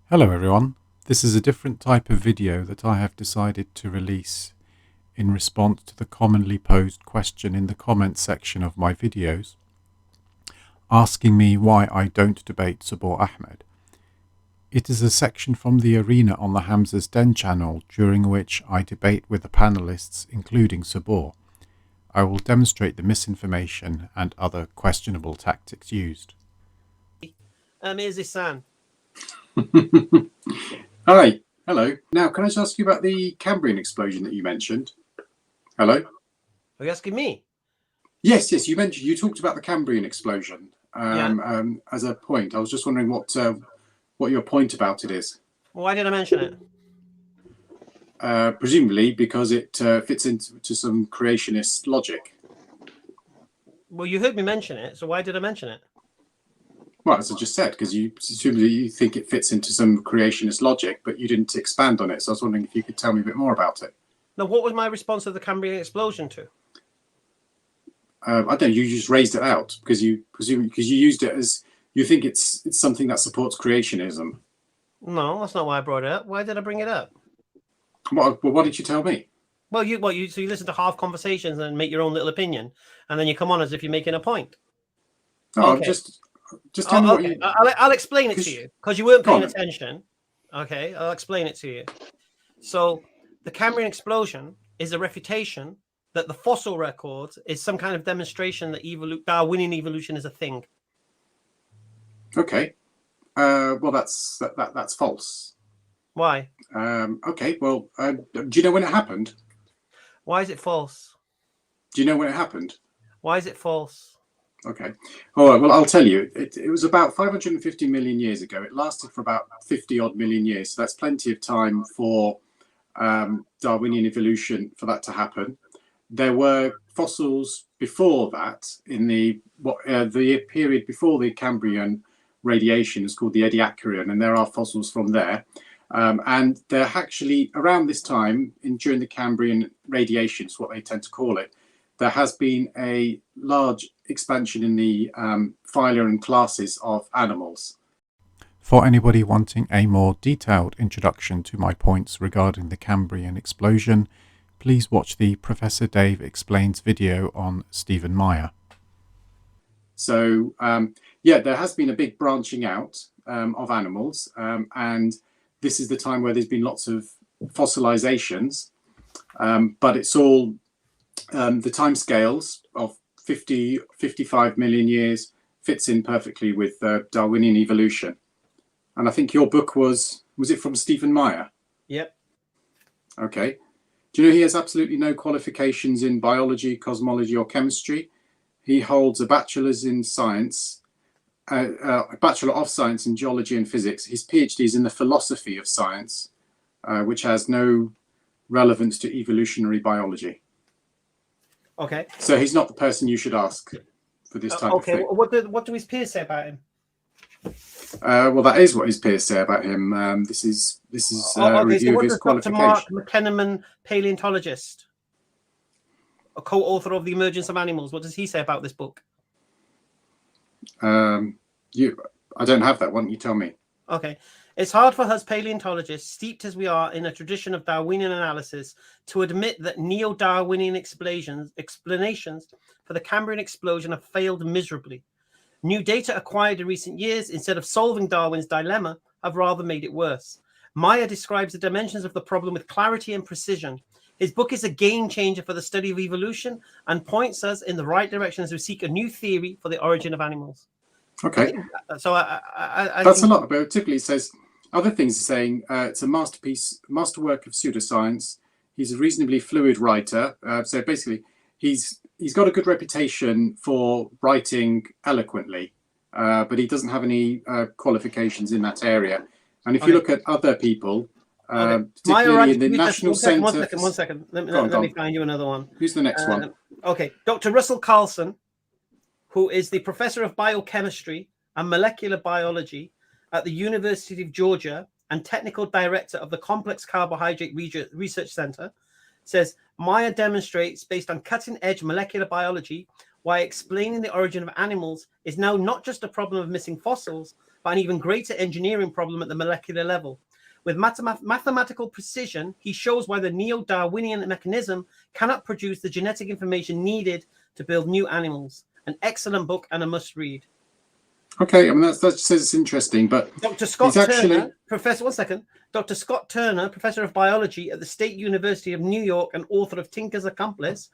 Hello everyone, this is a different type of video that I have decided to release in response to the commonly posed question in the comments section of my videos, asking me why I don't debate Subboor Ahmad. It is a section from the arena on the Hamza's Den channel during which I debate with the panelists including Subboor. I will demonstrate the misinformation and other questionable tactics used. Here's Isan. Hi, hello. Now, can I just ask you about the Cambrian explosion that you mentioned? Hello? Are you asking me? Yes, you talked about the Cambrian explosion as a point. I was just wondering what your point about it is. Why did I mention it? Presumably because it fits into some creationist logic. Well, you heard me mention it, so why did I mention it? Well, as I just said, because you think it fits into some creationist logic, but you didn't expand on it. So I was wondering if you could tell me a bit more about it. Now, what was my response to the Cambrian explosion to? I don't know. You just raised it out because you used it as you think it's something that supports creationism. No, that's not why I brought it up. Why did I bring it up? What did you tell me? Well, you listen to half conversations and make your own little opinion, and then you come on as if you're making a point. No, okay. Just tell me what you. I'll explain it to you because you weren't paying attention. Okay, I'll explain it to you. So, the Cambrian explosion is a refutation that the fossil record is some kind of demonstration that Darwinian evolution is a thing. Okay. Well, that's false. Why? Okay. Well, do you know when it happened? Why is it false? Do you know when it happened? Why is it false? Okay. All right. Well, I'll tell you. It was about 550 million years ago. It lasted for about 50 odd million years. So that's plenty of time for Darwinian evolution for that to happen. There were fossils before that in the period before the Cambrian radiation is called the Ediacaran, and there are fossils from there. And they're actually around this time during the Cambrian radiation, is what they tend to call it. There has been a large expansion in the phyla and classes of animals. For anybody wanting a more detailed introduction to my points regarding the Cambrian explosion, please watch the Professor Dave Explains video on Stephen Meyer. So, there has been a big branching out of animals, and this is the time where there's been lots of fossilizations, but it's all the time scales of 55 million years fits in perfectly with Darwinian evolution. And I think your book was it from Stephen Meyer? Yep. Okay. Do you know he has absolutely no qualifications in biology, cosmology or chemistry? He holds a bachelor's in science, a bachelor of science in geology and physics. His PhD is in the philosophy of science, which has no relevance to evolutionary biology. Okay. So he's not the person you should ask for this type of thing. Okay. What do his peers say about him? Well, that is what his peers say about him. This is a review of his qualification. Mark McKennaman, paleontologist, a co-author of The Emergence of Animals. What does he say about this book? I don't have that. Why don't you tell me? Okay. It's hard for us paleontologists, steeped as we are in a tradition of Darwinian analysis, to admit that neo-Darwinian explanations for the Cambrian explosion have failed miserably. New data acquired in recent years, instead of solving Darwin's dilemma, have rather made it worse. Meyer describes the dimensions of the problem with clarity and precision. His book is a game changer for the study of evolution and points us in the right direction as we seek a new theory for the origin of animals. Okay. So that's a lot. But typically it says other things, saying it's a masterwork of pseudoscience. He's a reasonably fluid writer. So basically, he's got a good reputation for writing eloquently, but he doesn't have any qualifications in that area. And if you look at other people, particularly in the National Centre... One second. Let me find you another one. Who's the next one? Okay, Dr. Russell Carlson, who is the Professor of Biochemistry and Molecular Biology at the University of Georgia and Technical Director of the Complex Carbohydrate Research Center, says Meyer demonstrates, based on cutting-edge molecular biology, why explaining the origin of animals is now not just a problem of missing fossils, but an even greater engineering problem at the molecular level. With mathematical precision, he shows why the neo-Darwinian mechanism cannot produce the genetic information needed to build new animals. An excellent book and a must-read. Okay, I mean that says it's interesting, but Dr. Scott Turner, actually... Professor. One second, Dr. Scott Turner, Professor of Biology at the State University of New York and author of Tinker's Accomplice.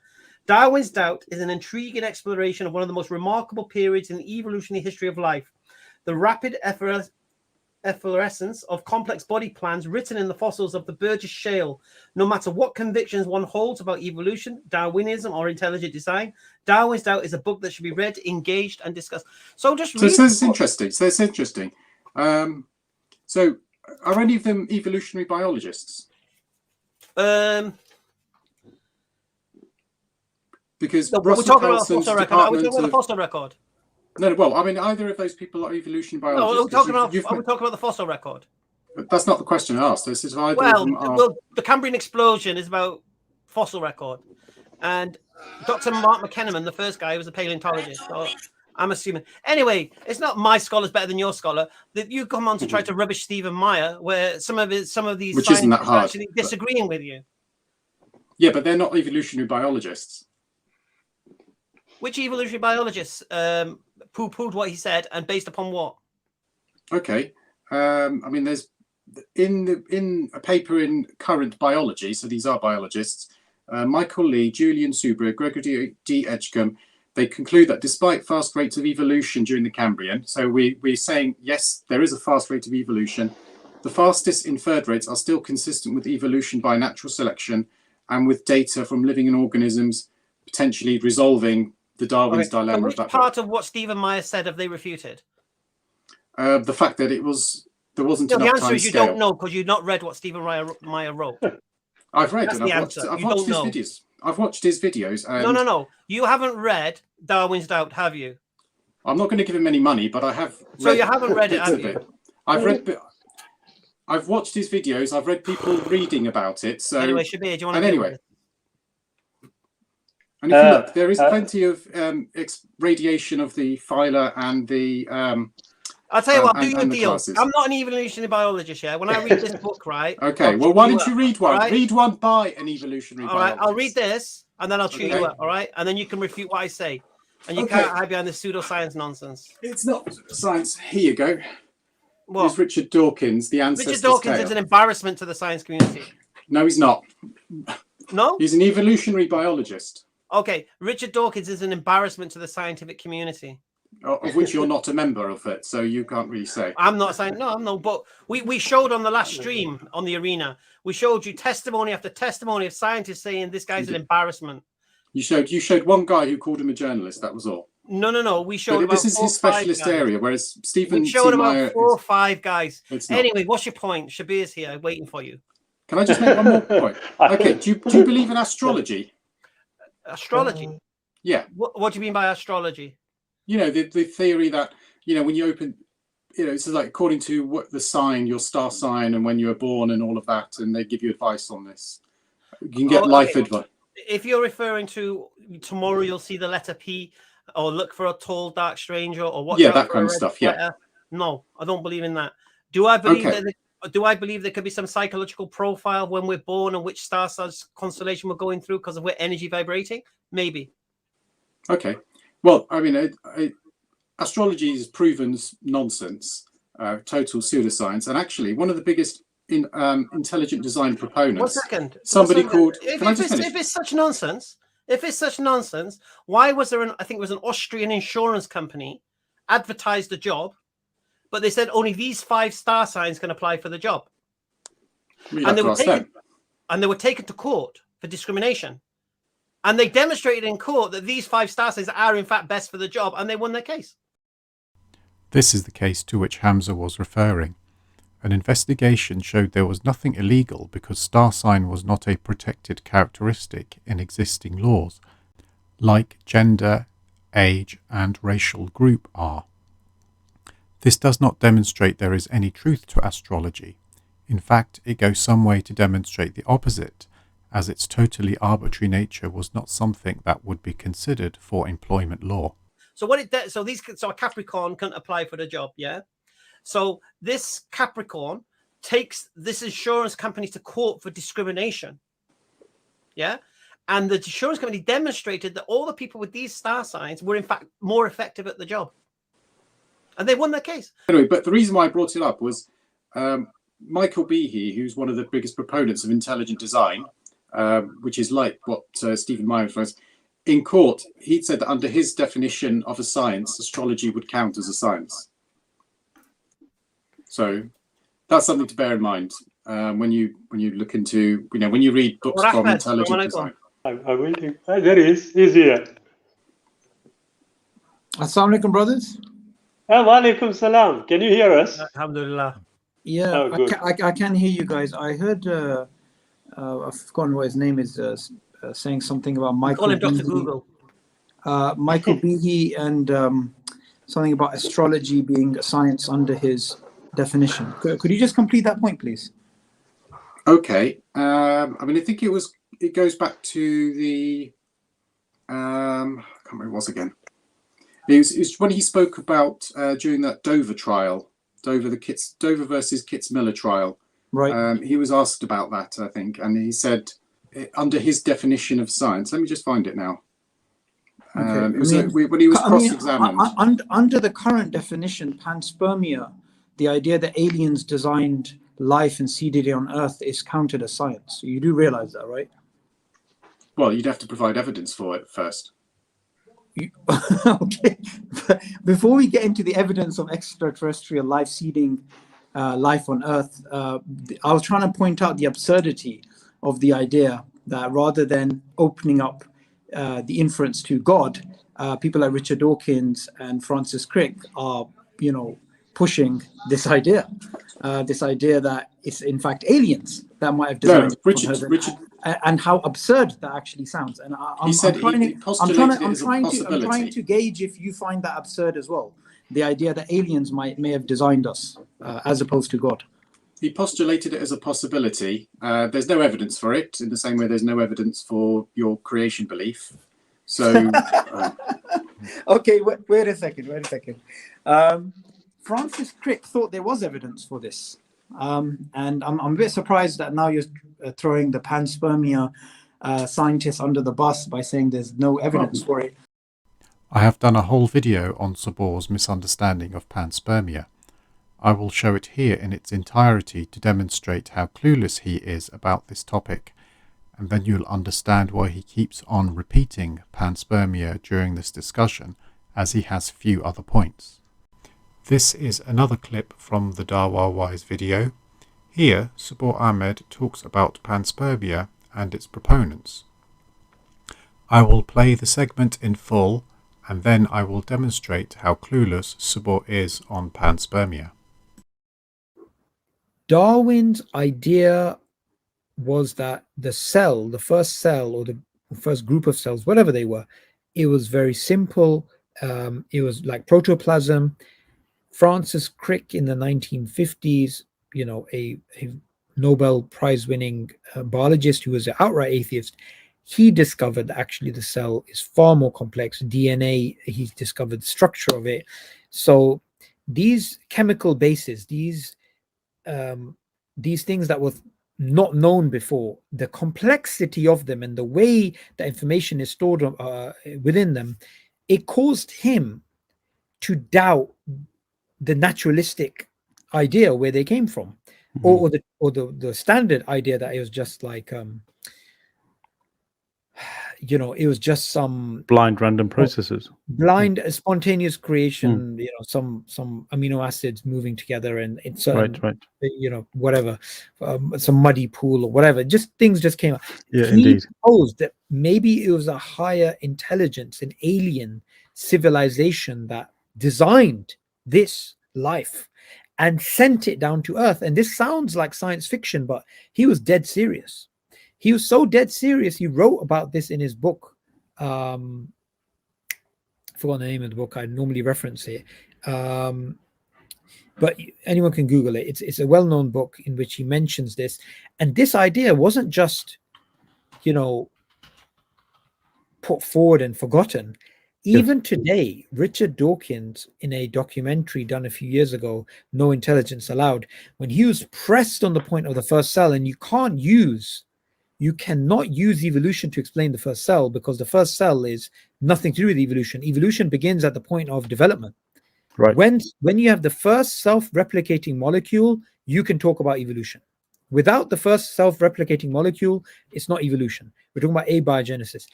Darwin's Doubt is an intriguing exploration of one of the most remarkable periods in the evolutionary history of life. The rapid efflorescence of complex body plans written in the fossils of the Burgess Shale. No matter what convictions one holds about evolution, Darwinism, or intelligent design, Darwin's Doubt is a book that should be read, engaged, and discussed. So just so it's interesting. So it's interesting. So are any of them evolutionary biologists? Because no, we're talking about a fossil record. Are we talking about the fossil record? No, well, I mean, either of those people are evolutionary biologists. No, are we talking about the fossil record? But that's not the question I asked. This is either well, of them are... well, the Cambrian explosion is about fossil record, and Dr. Mark McKennaman, the first guy, was a paleontologist. So I'm assuming. Anyway, it's not my scholar's better than your scholar. That you come on to try to rubbish Stephen Meyer, where some of these which isn't that hard, actually disagreeing with you. Yeah, but they're not evolutionary biologists. Which evolutionary biologists poo-pooed what he said, and based upon what? Okay, I mean, there's in a paper in Current Biology. So these are biologists. Michael Lee, Julian Subboor, Gregory D. Edgecombe. They conclude that despite fast rates of evolution during the Cambrian, so we're saying yes, there is a fast rate of evolution. The fastest inferred rates are still consistent with evolution by natural selection and with data from living organisms potentially resolving the Darwin's dilemma. So which part of what Stephen Meyer said have they refuted? The fact that there wasn't enough time. The answer is you don't know because you've not read what Stephen Meyer wrote. I've read That's and the I've watched his videos. I've watched his videos. And no. You haven't read Darwin's Doubt, have you? I'm not going to give him any money, but I have. So you haven't read it, have you? I've watched his videos. I've read people reading about it. So anyway, Shabir, do you want to? Anyway. And if you look, there is plenty of radiation of the phyla and the. I'll tell you what, do your deal. Classes. I'm not an evolutionary biologist, yeah. When I read this book, right? Okay, well, why don't you read one? Right? Read one by an evolutionary biologist. All right, I'll read this, and then I'll chew you up, all right? And then you can refute what I say. And you can't hide behind the pseudoscience nonsense. It's not science. Here you go. What? Here's Richard Dawkins, the ancestor's Richard Dawkins tale. is an embarrassment to the science community. No, he's not. No? He's an evolutionary biologist. Okay, Richard Dawkins is an embarrassment to the scientific community. Of which you're not a member of it, so you can't really say. I'm not saying no, I'm no. But we showed on the last stream on the arena, we showed you testimony after testimony of scientists saying this guy's an embarrassment. You showed one guy who called him a journalist. That was all. No. We showed. But this is his specialist area, whereas Stephen. We showed about 4 or 5 guys. Anyway, what's your point? Shabir's here waiting for you. Can I just make one more point? Okay, do you believe in astrology? Astrology. Yeah. What do you mean by astrology? You know, the theory that, you know, when you open, you know, it's like according to what the sign, your star sign, and when you were born and all of that, and they give you advice on this. You can get life advice. If you're referring to tomorrow, you'll see the letter P, or look for a tall, dark stranger, or what? Yeah, that kind of stuff. Letter. Yeah. No, I don't believe in that. Do I believe do I believe there could be some psychological profile when we're born and which star constellation we're going through because of we're energy vibrating? Maybe. Okay. Well, I mean, astrology is proven nonsense, total pseudoscience, and actually one of the biggest intelligent design proponents. 1 second. Somebody called. If it's such nonsense, why was there I think it was an Austrian insurance company advertised a job, but they said only these 5 star signs can apply for the job, and they were taken to court for discrimination. And they demonstrated in court that these 5 star signs are in fact best for the job, and they won their case. This is the case to which Hamza was referring. An investigation showed there was nothing illegal because star sign was not a protected characteristic in existing laws, like gender, age, and racial group are. This does not demonstrate there is any truth to astrology. In fact, it goes some way to demonstrate the opposite, as its totally arbitrary nature was not something that would be considered for employment law. So a Capricorn couldn't apply for the job, yeah? So this Capricorn takes this insurance company to court for discrimination. Yeah. And the insurance company demonstrated that all the people with these star signs were in fact more effective at the job. And they won their case. Anyway, but the reason why I brought it up was Michael Behe, who's one of the biggest proponents of intelligent design, which is like what Stephen Meyer was. In court, he'd said that under his definition of a science, astrology would count as a science. So that's something to bear in mind when you look into, when you read books from intelligent design. I'm waiting. There he is. He's here. Assalamu alaikum, brothers. Wa alaikum salam. Can you hear us? Alhamdulillah. Yeah, Oh, I can hear you guys. I heard, I've forgotten what his name is, saying something about Michael. Call him Dr. Behe, Google. Michael Behe, and something about astrology being a science under his definition. Could you just complete that point, please? Okay. I mean, I think it goes back to the, I can't remember what it was again. It was when he spoke about during that Dover trial, Dover versus Kitzmiller trial. Right. He was asked about that, I think, and he said, under his definition of science, let me just find it now. Okay. It was when he was cross-examined. Under the current definition, panspermia, the idea that aliens designed life and seeded it on Earth is counted as science. You do realize that, right? Well, you'd have to provide evidence for it first. Okay. Before we get into the evidence of extraterrestrial life seeding life on Earth, I was trying to point out the absurdity of the idea that rather than opening up the inference to God, people like Richard Dawkins and Francis Crick are, pushing this idea that it's in fact aliens that might have designed Richard, and how absurd that actually sounds. And I'm trying to gauge if you find that absurd as well. The idea that aliens may have designed us as opposed to God. He postulated it as a possibility. There's no evidence for it, in the same way there's no evidence for your creation belief. So, okay, wait a second. Francis Crick thought there was evidence for this. And I'm a bit surprised that now you're throwing the panspermia scientists under the bus by saying there's no evidence for it. I have done a whole video on Subboor's misunderstanding of panspermia. I will show it here in its entirety to demonstrate how clueless he is about this topic, and then you'll understand why he keeps on repeating panspermia during this discussion, as he has few other points. This is another clip from the Dawa Wise video. Here, Subboor Ahmad talks about panspermia and its proponents. I will play the segment in full, and then I will demonstrate how clueless Subboor is on panspermia. Darwin's idea was that the first cell or the first group of cells, whatever they were, it was very simple. It was like protoplasm. Francis Crick in the 1950s, a Nobel Prize winning biologist who was an outright atheist, he discovered that actually the cell is far more complex. DNA, he discovered the structure of it. So these chemical bases, these things that were not known before, the complexity of them and the way that information is stored within them, it caused him to doubt the naturalistic idea where they came from, or the standard idea that it was just like it was just some blind random processes, blind spontaneous creation, some amino acids moving together and it's right, whatever, some muddy pool or whatever, just things just came up. Yeah, he indeed. Proposed that maybe it was a higher intelligence, an alien civilization that designed this life and sent it down to Earth. And this sounds like science fiction, but he was dead serious. He was so dead serious, he wrote about this in his book. I forgot the name of the book. I normally reference it. But anyone can Google it. It's a well-known book in which he mentions this. And this idea wasn't just, put forward and forgotten. Even today, Richard Dawkins, in a documentary done a few years ago, No Intelligence Allowed, when he was pressed on the point of the first cell, and you cannot use evolution to explain the first cell, because the first cell is nothing to do with evolution. Evolution begins at the point of development. Right. When you have the first self-replicating molecule, you can talk about evolution. Without the first self-replicating molecule, it's not evolution. We're talking about abiogenesis.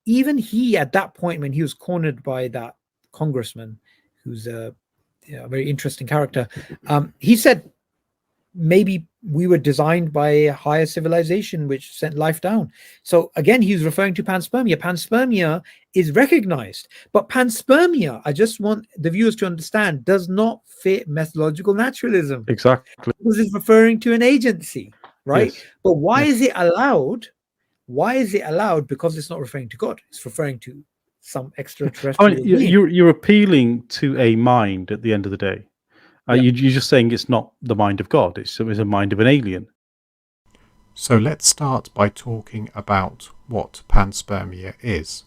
Even he, at that point, when he was cornered by that congressman, who's a very interesting character, he said, maybe we were designed by a higher civilization which sent life down. So again, he's referring to panspermia. Panspermia is recognized, but panspermia, I just want the viewers to understand, does not fit methodological naturalism. Exactly. Because it's referring to an agency, right? Yes. But why is it allowed? Why is it allowed? Because it's not referring to God. It's referring to some extraterrestrial being. You're appealing to a mind at the end of the day. You're just saying it's not the mind of God. It's a mind of an alien. So let's start by talking about what panspermia is.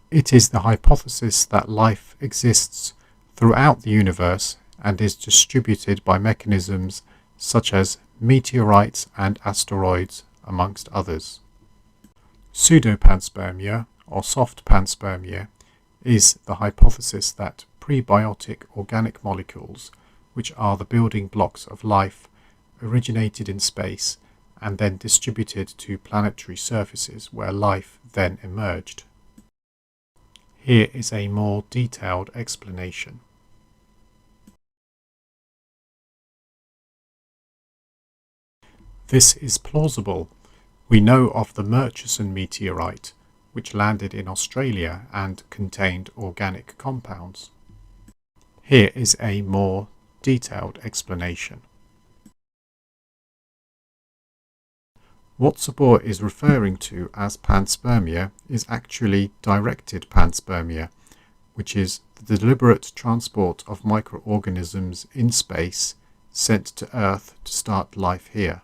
It is the hypothesis that life exists throughout the universe and is distributed by mechanisms such as meteorites and asteroids, amongst others. Pseudopanspermia, or soft panspermia, is the hypothesis that prebiotic organic molecules, which are the building blocks of life, originated in space and then distributed to planetary surfaces where life then emerged. Here is a more detailed explanation. This is plausible. We know of the Murchison meteorite, which landed in Australia and contained organic compounds. Here is a more detailed explanation. What Subboor is referring to as panspermia is actually directed panspermia, which is the deliberate transport of microorganisms in space sent to Earth to start life here.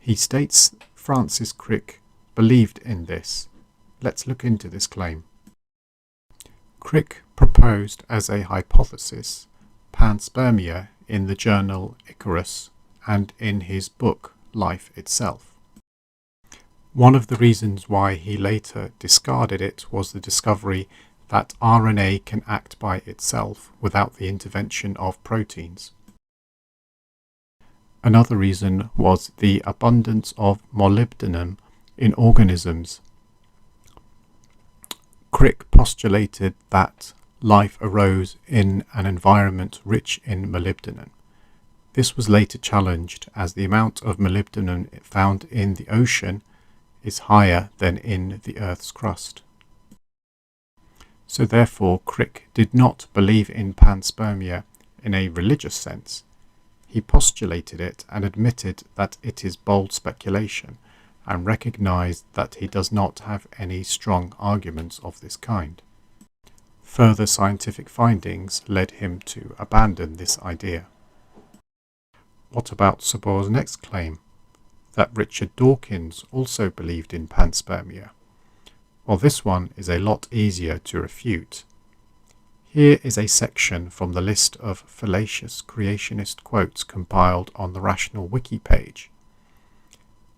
He states Francis Crick believed in this. Let's look into this claim. Crick proposed as a hypothesis panspermia in the journal Icarus and in his book Life Itself. One of the reasons why he later discarded it was the discovery that RNA can act by itself without the intervention of proteins. Another reason was the abundance of molybdenum in organisms. Crick postulated that life arose in an environment rich in molybdenum. This was later challenged as the amount of molybdenum found in the ocean is higher than in the Earth's crust. So therefore, Crick did not believe in panspermia in a religious sense. He postulated it and admitted that it is bold speculation, and recognized that he does not have any strong arguments of this kind. Further scientific findings led him to abandon this idea. What about Subboor's next claim, that Richard Dawkins also believed in panspermia? Well, this one is a lot easier to refute. Here is a section from the list of fallacious creationist quotes compiled on the Rational Wiki page.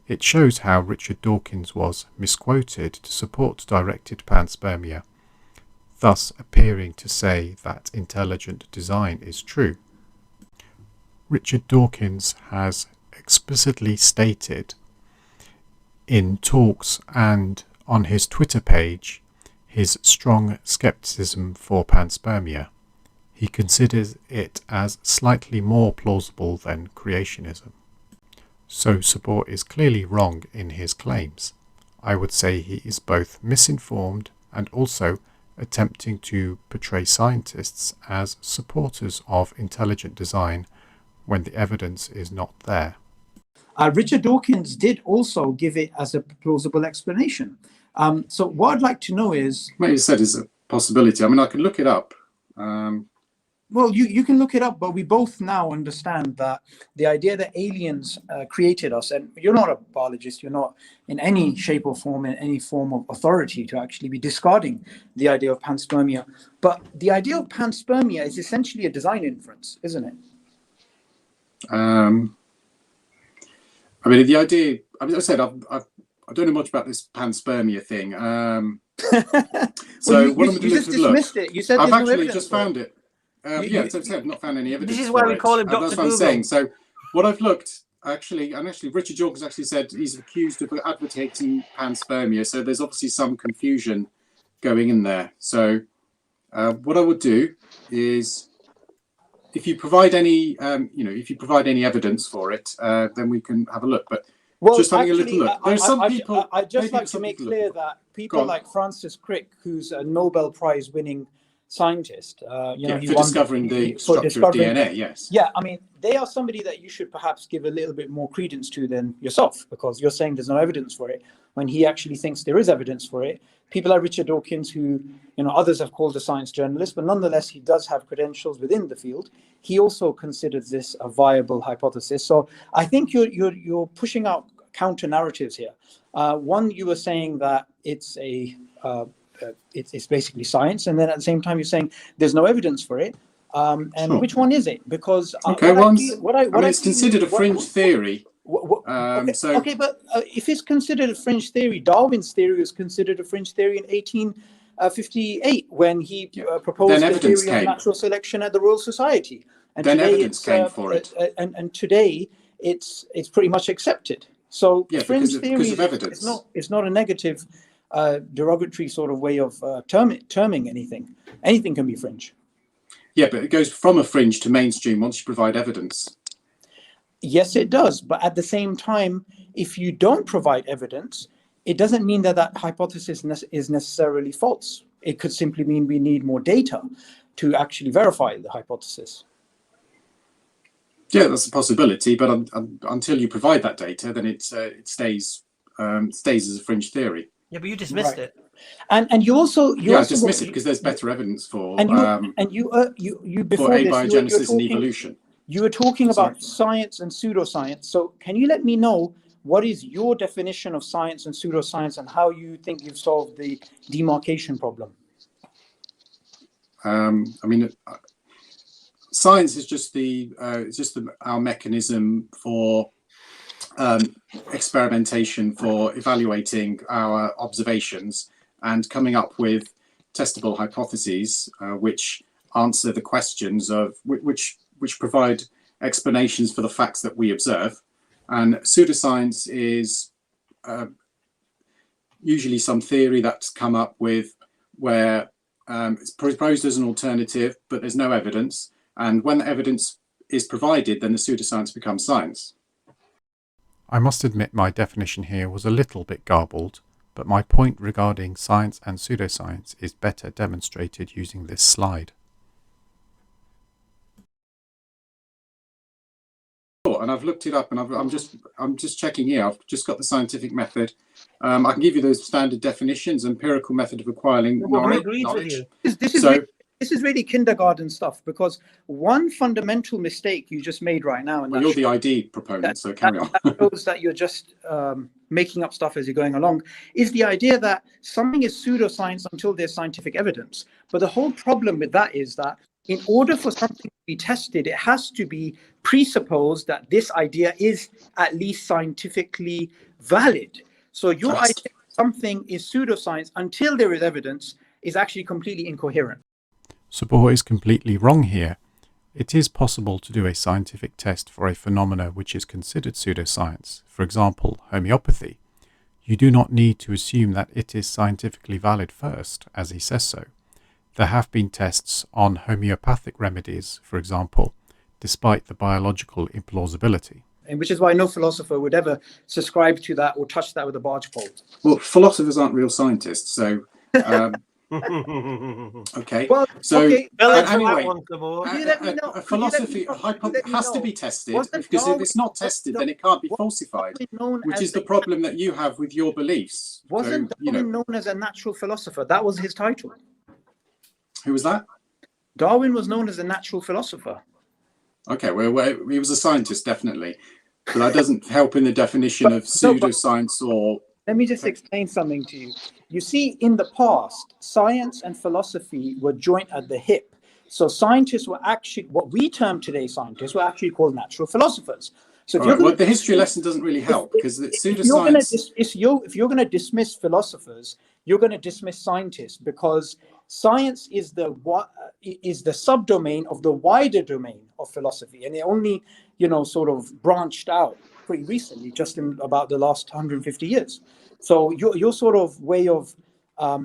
It shows how Richard Dawkins was misquoted to support directed panspermia, thus appearing to say that intelligent design is true. Richard Dawkins has explicitly stated in talks and on his Twitter page his strong skepticism for panspermia. He considers it as slightly more plausible than creationism. So Subboor is clearly wrong in his claims. I would say he is both misinformed and also attempting to portray scientists as supporters of intelligent design when the evidence is not there. Richard Dawkins did also give it as a plausible explanation. So what I'd like to know is... What you said is a possibility. I mean, I can look it up. Well, you can look it up, but we both now understand that the idea that aliens created us, and you're not a biologist, you're not in any shape or form, in any form of authority to actually be discarding the idea of panspermia. But the idea of panspermia is essentially a design inference, isn't it? I mean, the idea, I mean, as I said, I don't know much about this panspermia thing. So well, what I'm you going just to look, dismissed it. You said I've there's no actually evidence just for it. found it. Yeah, so I've not found any evidence. This is why we call him Dr. That's what I'm Google. saying. So what I've looked, actually, and actually Richard Dawkins actually said he's accused of advocating panspermia. So there's obviously some confusion going in there. So what I would do is, if you provide any, if you provide any evidence for it, then we can have a look. But Well, just having actually, a little look. There's some people. I'd just maybe like to some make people clear look. that people like Francis Crick, who's a Nobel Prize winning scientist, he for won discovering the for structure discovering of DNA, yes. Yeah, I mean, they are somebody that you should perhaps give a little bit more credence to than yourself, because you're saying there's no evidence for it when he actually thinks there is evidence for it. People like Richard Dawkins, who others have called a science journalist, but nonetheless he does have credentials within the field. He also considers this a viable hypothesis. So I think you're pushing out counter narratives here. One, you were saying that it's it's basically science, and then at the same time you're saying there's no evidence for it. And Sure. which one is it? Because it's considered a fringe theory. Okay, but if it's considered a fringe theory, Darwin's theory was considered a fringe theory in 1858 when he proposed the theory of natural selection at the Royal Society. And then today evidence came for it. And today it's pretty much accepted. So fringe theory is not a negative, derogatory sort of way of terming anything. Anything can be fringe. Yeah, but it goes from a fringe to mainstream once you provide evidence. Yes, it does. But at the same time, if you don't provide evidence, it doesn't mean that that hypothesis is necessarily false. It could simply mean we need more data to actually verify the hypothesis. Yeah, that's a possibility. But until you provide that data, then it stays as a fringe theory. Yeah, but you dismissed it. And you also I dismiss it because there's better evidence for before abiogenesis and evolution. You were talking about science and pseudoscience. So can you let me know what is your definition of science and pseudoscience, and how you think you've solved the demarcation problem? I mean, science is just our mechanism for experimentation, for evaluating our observations and coming up with testable hypotheses, which answer the questions of which provide explanations for the facts that we observe. And pseudoscience is usually some theory that's come up with where it's proposed as an alternative, but there's no evidence. And when the evidence is provided, then the pseudoscience becomes science. I must admit my definition here was a little bit garbled, but my point regarding science and pseudoscience is better demonstrated using this slide. And I've looked it up, and I'm just checking here. I've just got the scientific method. I can give you those standard definitions: empirical method of acquiring knowledge. This is really kindergarten stuff, because one fundamental mistake you just made right now, and you're the ID proponent, so carry on. That shows that you're just making up stuff as you're going along, is the idea that something is pseudoscience until there's scientific evidence. But the whole problem with that is that in order for something to be tested, it has to be presupposed that this idea is at least scientifically valid. So your idea that something is pseudoscience until there is evidence is actually completely incoherent. Subboor is completely wrong here. It is possible to do a scientific test for a phenomena which is considered pseudoscience, for example, homeopathy. You do not need to assume that it is scientifically valid first, as he says so. There have been tests on homeopathic remedies, for example, despite the biological implausibility. And which is why no philosopher would ever subscribe to that or touch that with a barge pole. Well, philosophers aren't real scientists, so... okay. Well, so okay. Anyway, a philosophy has to be tested, because if it's not tested, then it can't be falsified, which is the problem that you have with your beliefs. Wasn't Darwin known as a natural philosopher? That was his title. Who was that? Darwin was known as a natural philosopher. Okay, well, he was a scientist, definitely. But that doesn't help in the definition of pseudoscience or... Let me just explain something to you. You see, in the past, science and philosophy were joint at the hip. So scientists were actually, what we term today scientists, were actually called natural philosophers. So if well, the history lesson doesn't really help, because pseudoscience... If you're going to dismiss philosophers, you're going to dismiss scientists, because science is the subdomain of the wider domain of philosophy, and it only, sort of branched out pretty recently, just in about the last 150 years. So your sort of way of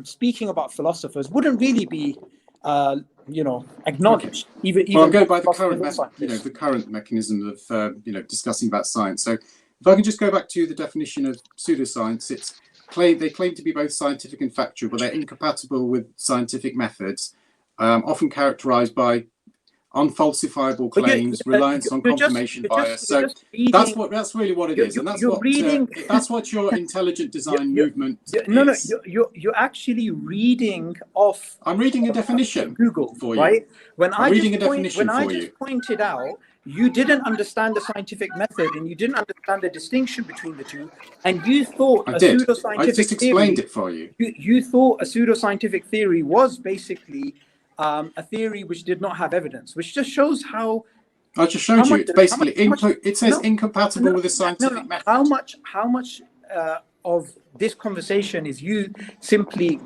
speaking about philosophers wouldn't really be, acknowledged. Okay. Even I'm going by the current, the current mechanism of, discussing about science. So if I can just go back to the definition of pseudoscience, they claim to be both scientific and factual, but they're incompatible with scientific methods, often characterized by unfalsifiable claims, reliance on confirmation bias. So that's really what it is, and that's what your intelligent design movement is. You're actually reading off. I'm reading a definition Google for you. Right? When I'm I reading just a definition for you. Pointed out, you didn't understand the scientific method, and you didn't understand the distinction between the two, and you thought I did. Pseudoscientific I just explained theory, it for you. You thought a pseudoscientific theory was basically a theory which did not have evidence, which just shows how. I just showed you. It's basically it says incompatible with the scientific method. How much of this conversation is you simply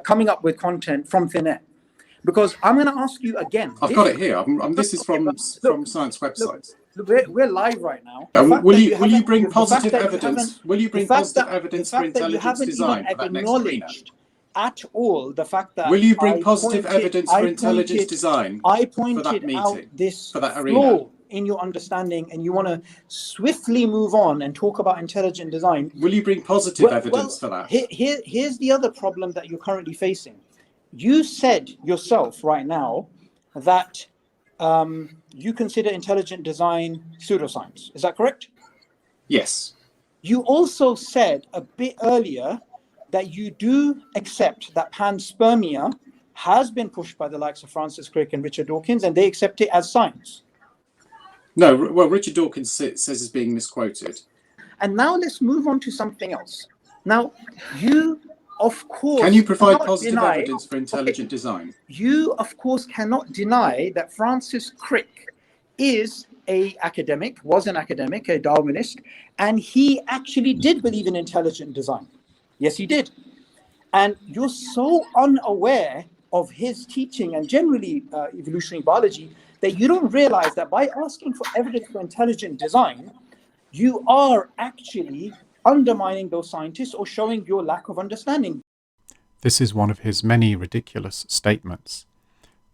coming up with content from thin air? Because I'm going to ask you again. I've got it here. This is from science websites. We're live right now. Will you bring positive evidence? Will you bring positive evidence for intelligence design for that next arena? At all, the fact that will you bring positive evidence for intelligence design? I pointed out this flaw in your understanding, and you want to swiftly move on and talk about intelligent design. Will you bring positive evidence for that? Here's the other problem that you're currently facing. You said yourself right now that you consider intelligent design pseudoscience. Is that correct? Yes. You also said a bit earlier that you do accept that panspermia has been pushed by the likes of Francis Crick and Richard Dawkins, and they accept it as science. No, well, Richard Dawkins says it's being misquoted. And now let's move on to something else. Now, you, of course... Can you provide positive evidence for intelligent design? You, of course, cannot deny that Francis Crick is was an academic, a Darwinist, and he actually did believe in intelligent design. Yes, he did. And you're so unaware of his teaching and generally evolutionary biology that you don't realize that by asking for evidence for intelligent design, you are actually undermining those scientists or showing your lack of understanding. This is one of his many ridiculous statements.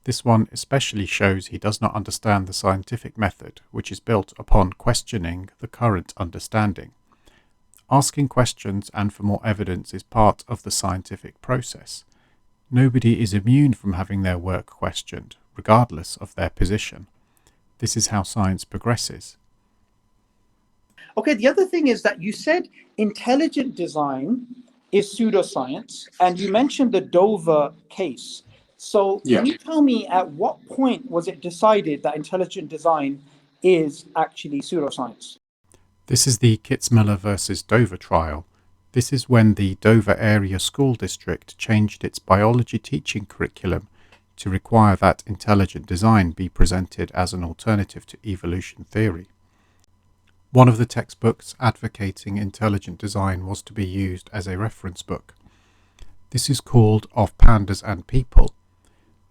This one especially shows he does not understand the scientific method, which is built upon questioning the current understanding. Asking questions and for more evidence is part of the scientific process. Nobody is immune from having their work questioned, regardless of their position. This is how science progresses. Okay, the other thing is that you said intelligent design is pseudoscience, and you mentioned the Dover case. So can you tell me at what point was it decided that intelligent design is actually pseudoscience? This is the Kitzmiller versus Dover trial. This is when the Dover Area School District changed its biology teaching curriculum to require that intelligent design be presented as an alternative to evolution theory. One of the textbooks advocating intelligent design was to be used as a reference book. This is called Of Pandas and People.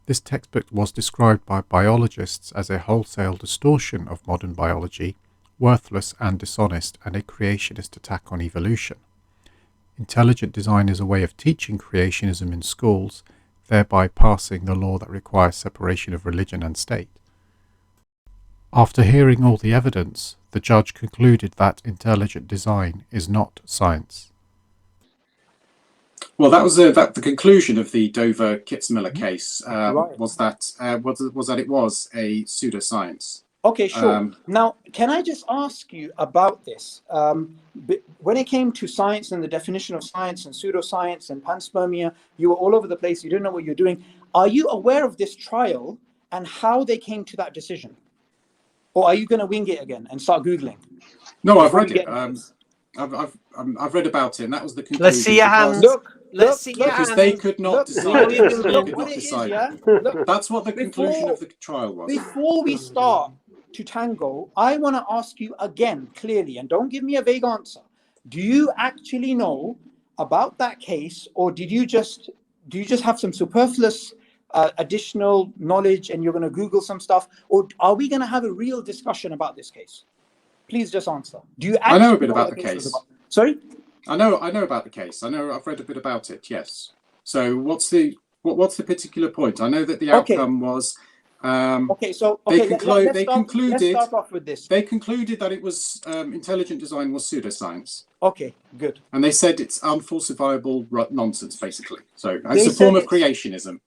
This textbook was described by biologists as a wholesale distortion of modern biology, worthless and dishonest, and a creationist attack on evolution. Intelligent design is a way of teaching creationism in schools, thereby passing the law that requires separation of religion and state. After hearing all the evidence, the judge concluded that intelligent design is not science. Well, that was the conclusion of the Dover Kitzmiller case. Was that it was a pseudoscience. Okay, sure. Now, can I just ask you about this? When it came to science and the definition of science and pseudoscience and panspermia, you were all over the place. You didn't know what you're doing. Are you aware of this trial and how they came to that decision? Or are you going to wing it again and start Googling? No, I've before read we it. get into this? I've read about it, and that was the conclusion. Let's see your because- hands. Let's see your Because hands. they could not Look, decide. what you're They doing. could what not it is, decide. yeah? Look, That's what the conclusion Before- of the trial was. before we start to tango, I want to ask you again clearly, and don't give me a vague answer. Do you actually know about that case, or do you just have some superfluous additional knowledge and you're going to Google some stuff, or are we going to have a real discussion about this case? Please just answer. Do you actually I know a bit about what the case was case. about? Sorry? I know about the case. I've read a bit about it. Yes. So what's the particular point? I know that the Okay. outcome was. Okay, so They let's concluded. start off with this. They concluded that it was intelligent design was pseudoscience, Okay, good. and they said it's unfalsifiable nonsense, basically. So They it's a said form of it's- creationism.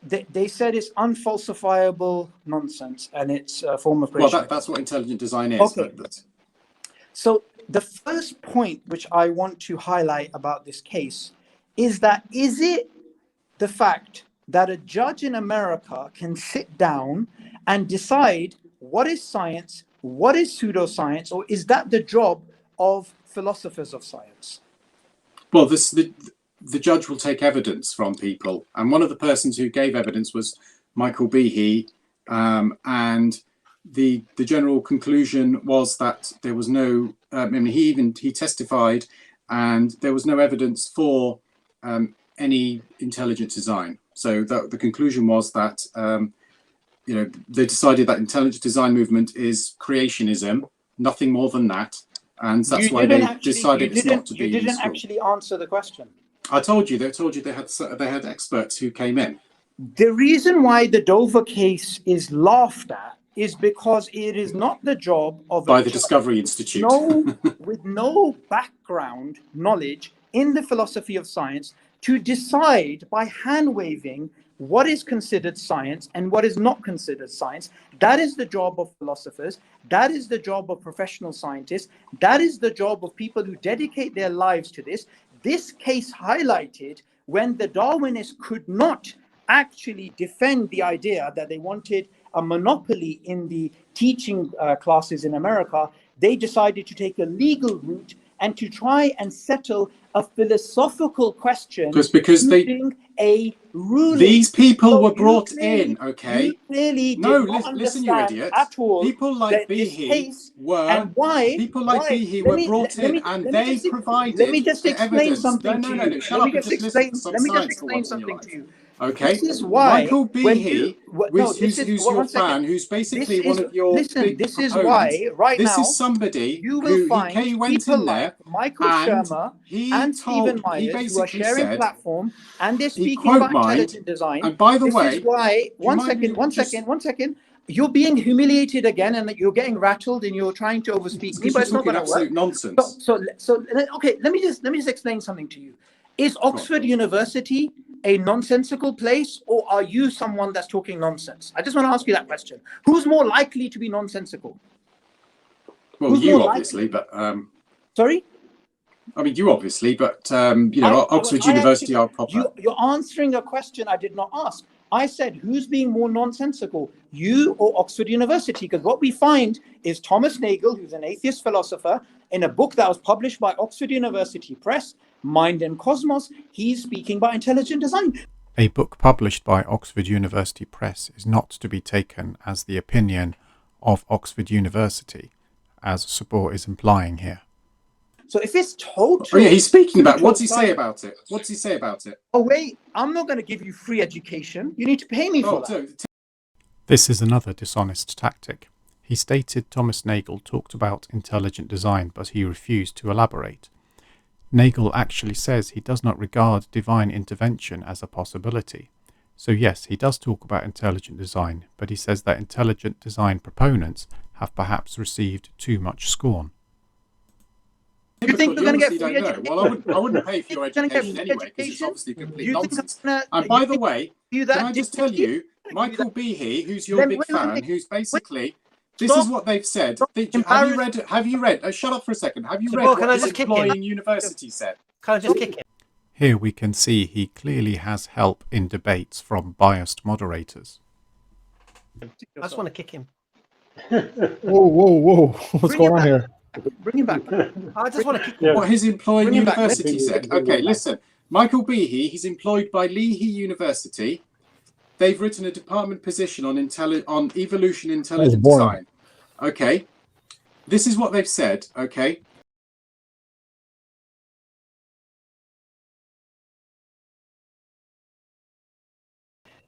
They said it's unfalsifiable nonsense and it's a form of Well, creation. that's what intelligent design is. Okay. So the first point which I want to highlight about this case is it the fact that a judge in America can sit down and decide what is science, what is pseudoscience, or is that the job of philosophers of science? Well, the judge will take evidence from people, and one of the persons who gave evidence was Michael Behe, and the general conclusion was that there was no. He testified, and there was no evidence for any intelligent design. So the conclusion was that they decided that intelligent design movement is creationism, nothing more than that, and that's why they decided it's not to be. You didn't actually answer the question. I told you. They told you they had experts who came in. The reason why the Dover case is laughed at is because it is not the job of By the Discovery Institute. with no background knowledge in the philosophy of science to decide by hand waving what is considered science and what is not considered science. That is the job of philosophers. That is the job of professional scientists. That is the job of people who dedicate their lives to this. This case highlighted when the Darwinists could not actually defend the idea that they wanted a monopoly in the teaching classes in America, they decided to take a legal route and to try and settle a philosophical question because using a ruling. These people So were brought clearly- in, okay? You clearly No, did not listen, you understand idiot. at all People like that this Behe case were and why people like why- Behe let were me- brought let in, me- and let me they just- provided let me just the explain evidence. something to you. No, shut Let up me and just just explain. listen to some Let me just science for explain once in your something life. to you. Okay, This is why Michael when Behe, you- who's your one second. fan, who's basically This one is- of your listen, big this is proponents. why right this now is somebody you will who find he went people in there like Michael and Shermer he and Stephen told he Myers who are basically sharing said, platform and they're he speaking quote about mined, intelligent design. and by the This way, is why one second. You're being humiliated again, and you're getting rattled, and you're trying to overspeak me, because but you're it's not talking going to absolute work. nonsense. Okay. Let me just explain something to you. Is Oxford University a nonsensical place, or are you someone that's talking nonsense? I just want to ask you that question. Who's more likely to be nonsensical? Well, Who's you more obviously, likely? but Sorry? I mean, you obviously, but Oxford University are proper. You're answering a question I did not ask. I said, who's being more nonsensical, you or Oxford University? Because what we find is Thomas Nagel, who's an atheist philosopher, in a book that was published by Oxford University Press, Mind and Cosmos, he's speaking about intelligent design. A book published by Oxford University Press is not to be taken as the opinion of Oxford University, as Subboor is implying here. So if it's total... Oh yeah, he's speaking about, what's he say about it? What's he say about it? Oh wait, I'm not going to give you free education. You need to pay me for that. This is another dishonest tactic. He stated Thomas Nagel talked about intelligent design, but he refused to elaborate. Nagel actually says he does not regard divine intervention as a possibility. So yes, he does talk about intelligent design, but he says that intelligent design proponents have perhaps received too much scorn. You think you're going to get free education? education? Well, I wouldn't pay for your education anyway, because it's obviously complete nonsense. And by the way, can I just tell you, Michael Behe, who's your big fan, who's basically, this is what they've said. Have you read, shut up for a second, have you read what this employing university said? Can I just kick him? Here we can see he clearly has help in debates from biased moderators. I just want to kick him. Whoa! What's going on here? Bring him back. I just want to kick him. Yeah. What his employing Bring him back. university Let's- said. bring him Okay, back. listen. Michael Behe, he's employed by Leahy University. They've written a department position on evolution intelligent boring. design. Okay. This is what they've said, okay?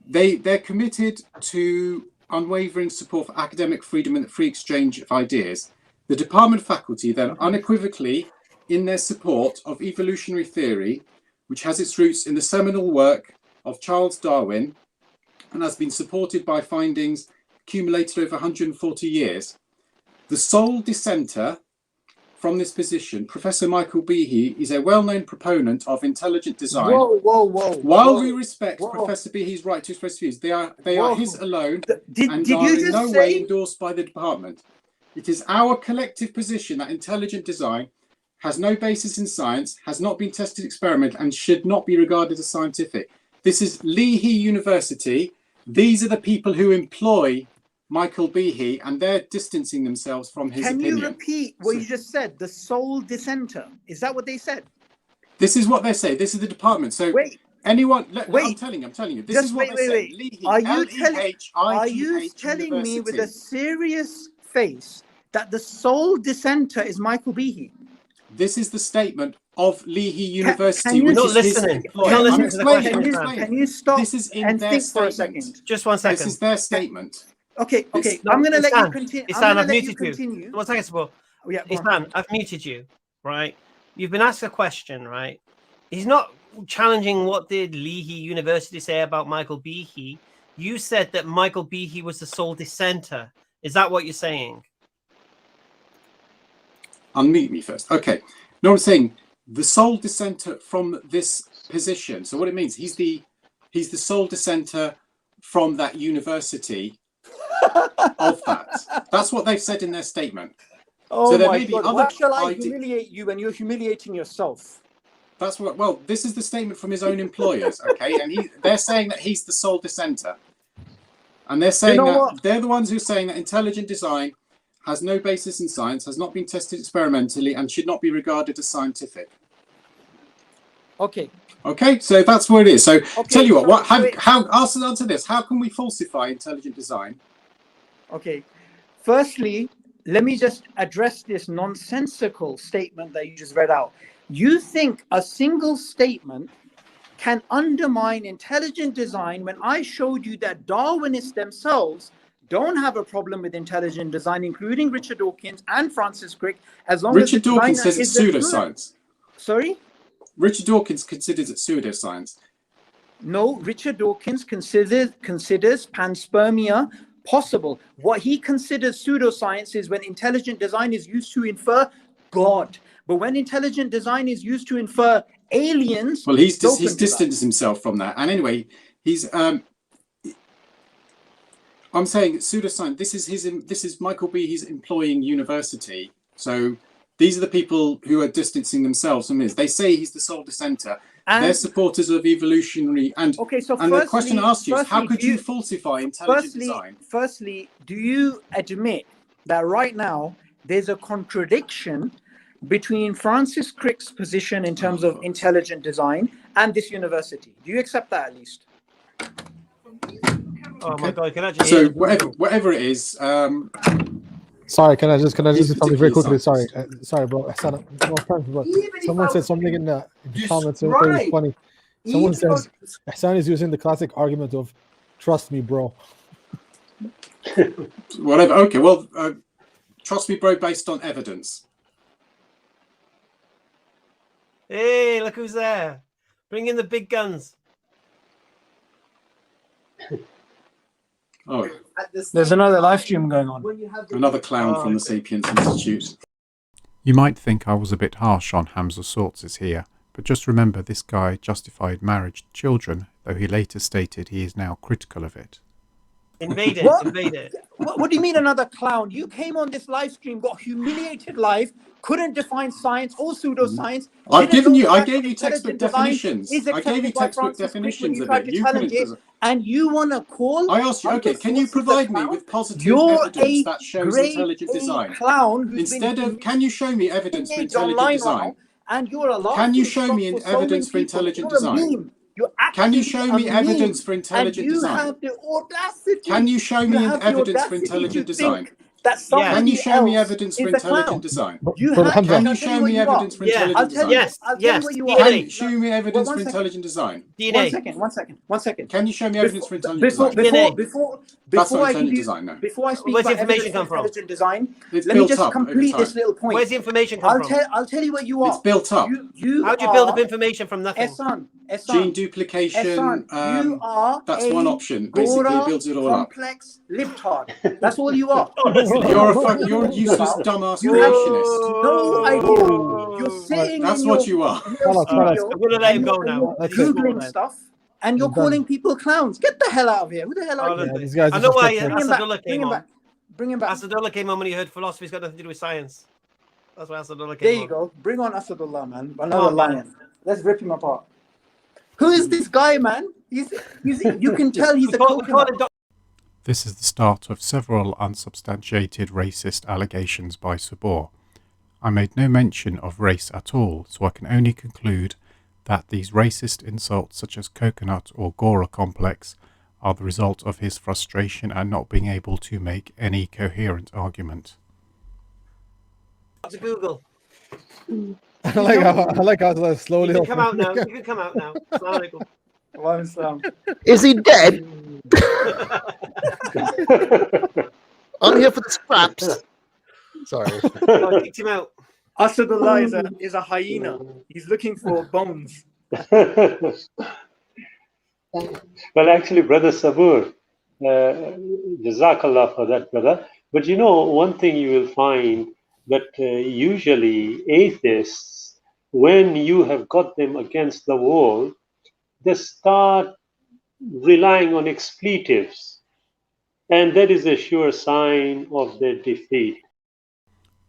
They're committed to unwavering support for academic freedom and the free exchange of ideas. The department faculty then unequivocally in their support of evolutionary theory, which has its roots in the seminal work of Charles Darwin and has been supported by findings accumulated over 140 years. The sole dissenter from this position, Professor Michael Behe, is a well-known proponent of intelligent design. Whoa. While we respect Whoa. Professor Behe's right to express views, they are his alone Did and you are in just no say? way endorsed by the department. It is our collective position that intelligent design has no basis in science, has not been tested experimentally, and should not be regarded as scientific. This is Leahy University. These are the people who employ Michael Behe, and they're distancing themselves from his Can opinion. you repeat what you just said? The sole dissenter. Is that what they said? This is what they say. This is the department. So Wait. anyone, Wait. I'm telling you. This Just is what wait, they wait, say. wait. Leahy, Are you Are Lehi you telling me with a University. serious face that the sole dissenter is Michael Behe? This is the statement of Leahy University, can you- which You're is not his listening. employer. You're not I'm listening to the explaining, question, I'm Fran. explaining. Can you stop This is in and their think for a statement. second? Just one second. This is their statement. Okay. It's- I'm going to let you Isan, continue. Isan, I'm I've going to let you muted you. continue. One second, Subboor. Oh, yeah, go on. Isan, I've muted you, right? You've been asked a question, right? He's not challenging what did Leahy University say about Michael Behe. You said that Michael Behe was the sole dissenter. Is that what you're saying? Unmute me first. Okay. No, I'm saying the sole dissenter from this position. So what it means, he's the sole dissenter from that university of that. That's what they've said in their statement. Oh So there my may be God. other Why shall I ide- humiliate you when you're humiliating yourself? That's what. Well, this is the statement from his own employers, okay? And they're saying that he's the sole dissenter, and they're saying know that what? they're the ones who are saying that intelligent design has no basis in science, has not been tested experimentally, and should not be regarded as scientific. Okay. Okay, so that's what it is. So Okay, tell you so what. wait. Answer this. How can we falsify intelligent design? Okay. Firstly, let me just address this nonsensical statement that you just read out. You think a single statement can undermine intelligent design when I showed you that Darwinists themselves don't have a problem with intelligent design, including Richard Dawkins and Francis Crick, as long as Richard the Dawkins designer says it's is the true- pseudoscience. Sorry? Richard Dawkins considers it pseudoscience. No, Richard Dawkins considers panspermia possible. What he considers pseudoscience is when intelligent design is used to infer God. But when intelligent design is used to infer aliens, Well, he's open to that. distanced himself from that. And anyway, he's. I'm saying pseudoscience. This is Michael Behe's employing university. So these are the people who are distancing themselves from his. They say he's the sole dissenter. They're supporters of evolutionary and. Okay, so And the question I asked you is, how firstly, could you falsify intelligent design? Firstly, do you admit that right now there's a contradiction between Francis Crick's position in terms of intelligent design and this university? Do you accept that at least? Oh my God! Can I just So whatever it is, Sorry, can I just He's do something very quickly? Sorry, particularly sorry, bro. Bro. Someone said something in the comments. It right. was funny. Someone says Hassan is using the classic argument of "trust me, bro." whatever. Okay, well, trust me, bro, based on evidence. Hey, look who's there! Bring in the big guns. Oh, There's another live stream going on. another clown from the Sapiens Institute. You might think I was a bit harsh on Hamza Sortz's here, but just remember this guy justified marriage and children, though he later stated he is now critical of it. Invade it. What? Invade it. What do you mean another clown? You came on this live stream, got humiliated live, couldn't define science or pseudoscience. I gave you intelligent textbook design definitions. is I gave you accepted by textbook Francis Crick when definitions you of tried it. to You challenge couldn't. it, and you want to call. I asked you, other okay, can you sources a provide me clown? with positive You're evidence a that shows grade intelligent A design? clown who's Instead been of, can you show me evidence for teenaged intelligent online design? now, and you're a Can you laughing show stock me for so evidence many for people. intelligent You're design? a meme. You're Can you actually show a me evidence meme, for intelligent and you design? have the audacity. Can you show me have the evidence for audacity intelligent to design? think that somebody Can you show me else evidence for is a intelligent clown. design? You Brother have. Hamza. Can I'll you tell show what me you are. evidence for Yeah. intelligent I'll tell design? you. I'll tell you what you are. DNA. Show me evidence one for second. intelligent design. DNA. One second. Can you show me evidence for intelligent Before, design? DNA. That's not I give intelligent you, design, no. before I speak Where's the about information evidence for come from? intelligent design, It's let me built just up over complete this time. little point. Where's the information come from? I'll tell you what you are. It's built up. How'd you build up information from nothing? Gene duplication, you are that's a one option. Basically, it builds it all up. complex libtard. That's all you are. You're a useless, dumbass You have creationist. no idea. You're sitting That's in what your you are. studio. I'm gonna let him and go you're- now. and That's You're it. googling stuff, and you're He's done. calling people clowns. Get the hell out of here. Who the hell are you? Honestly. these guys I know why disrespectful. Bring him back. Asadullah Bring came him on. back. Bring him back. Asadullah came on when he heard philosophy's got nothing to do with science. That's why Asadullah came There on. you go. Bring on Asadullah, man. Come Another on, man. lion. Let's rip him apart. Who is this guy, man? He's you can tell he's We a call him coconut. This is the start of several unsubstantiated racist allegations by Subboor. I made no mention of race at all, so I can only conclude that these racist insults such as coconut or Gora complex are the result of his frustration and not being able to make any coherent argument. to Google. I like how You slowly. can come out now. You can come out now. Assalamu alaikum. Is he dead? I'm here for the scraps. Sorry. I kicked him out. Asadullah is a hyena. He's looking for bones. Well, actually, Brother Subboor, Jazakallah for that, brother. But you know, one thing you will find that usually atheists, when you have got them against the wall, they start relying on expletives. And that is a sure sign of their defeat.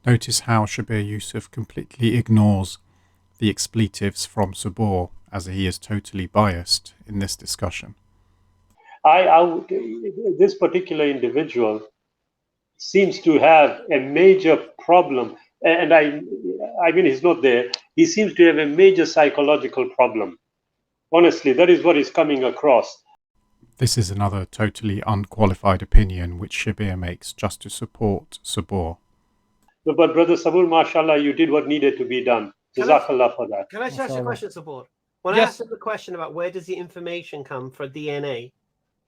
Notice how Shabir Yusuf completely ignores the expletives from Subboor, as he is totally biased in this discussion. This particular individual seems to have a major problem, and I mean he's not there. He seems to have a major psychological problem. Honestly, that is what is coming across. This is another totally unqualified opinion which Shabir makes just to support Subboor. But Brother Subboor, mashallah, you did what needed to be done. Jazakallah for that. Can I ask you a question, Subboor? When I asked him the question about where does the information come for DNA,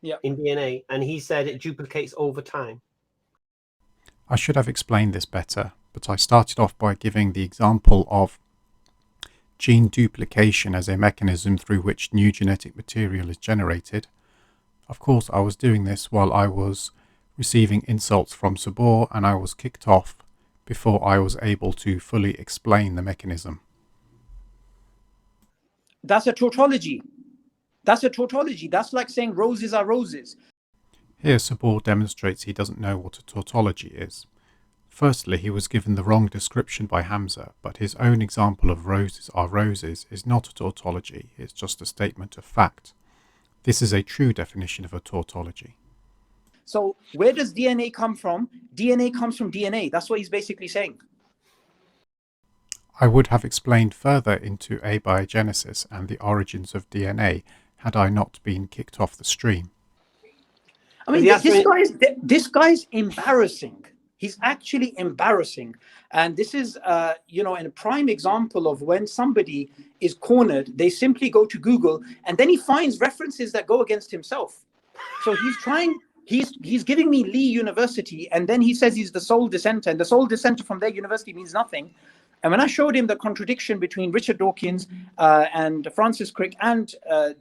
in DNA, and he said it duplicates over time. I should have explained this better, but I started off by giving the example of gene duplication as a mechanism through which new genetic material is generated. Of course, I was doing this while I was receiving insults from Subboor, and I was kicked off before I was able to fully explain the mechanism. That's a tautology. That's a tautology. That's like saying roses are roses. Here Subboor demonstrates he doesn't know what a tautology is. Firstly, he was given the wrong description by Hamza, but his own example of roses are roses is not a tautology, it's just a statement of fact. This is a true definition of a tautology. So where does DNA come from? DNA comes from DNA. That's what he's basically saying. I would have explained further into abiogenesis and the origins of DNA had I not been kicked off the stream. I mean, this guy's embarrassing. He's actually embarrassing. And this is, a prime example of when somebody is cornered, they simply go to Google and then he finds references that go against himself. So he's giving me Lee University, and then he says he's the sole dissenter, and the sole dissenter from their university means nothing. And when I showed him the contradiction between Richard Dawkins and Francis Crick and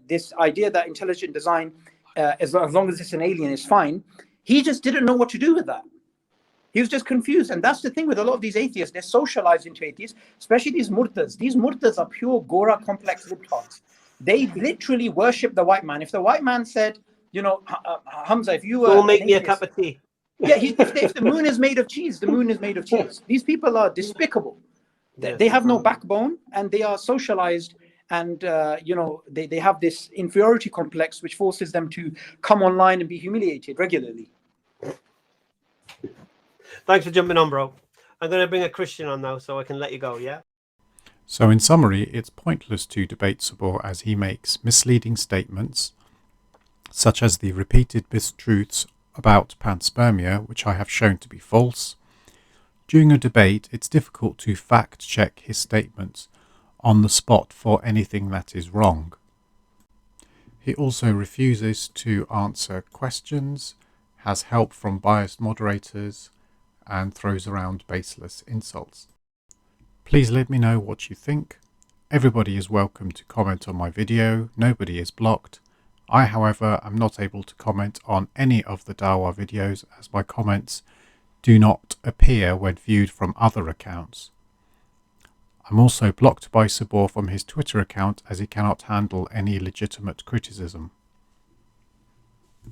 this idea that intelligent design, as long as it's an alien, is fine, he just didn't know what to do with that. He was just confused. And that's the thing with a lot of these atheists. They're socialized into atheists, especially these murtads. These murtads are pure Gora complex libtards. They literally worship the white man. If the white man said, Hamza, if you were Go make an me a atheist- cup of tea. yeah, if the moon is made of cheese, the moon is made of cheese. These people are despicable. Yes. They have no backbone, and they are socialized, and they have this inferiority complex which forces them to come online and be humiliated regularly. Thanks for jumping on, bro. I'm going to bring a Christian on now so I can let you go, yeah? So in summary, it's pointless to debate Subboor as he makes misleading statements, such as the repeated mistruths about panspermia, which I have shown to be false. During a debate, it's difficult to fact-check his statements on the spot for anything that is wrong. He also refuses to answer questions, has help from biased moderators, and throws around baseless insults. Please let me know what you think. Everybody is welcome to comment on my video. Nobody is blocked. I, however, am not able to comment on any of the Dawa videos as my comments do not appear when viewed from other accounts. I'm also blocked by Subboor from his Twitter account as he cannot handle any legitimate criticism.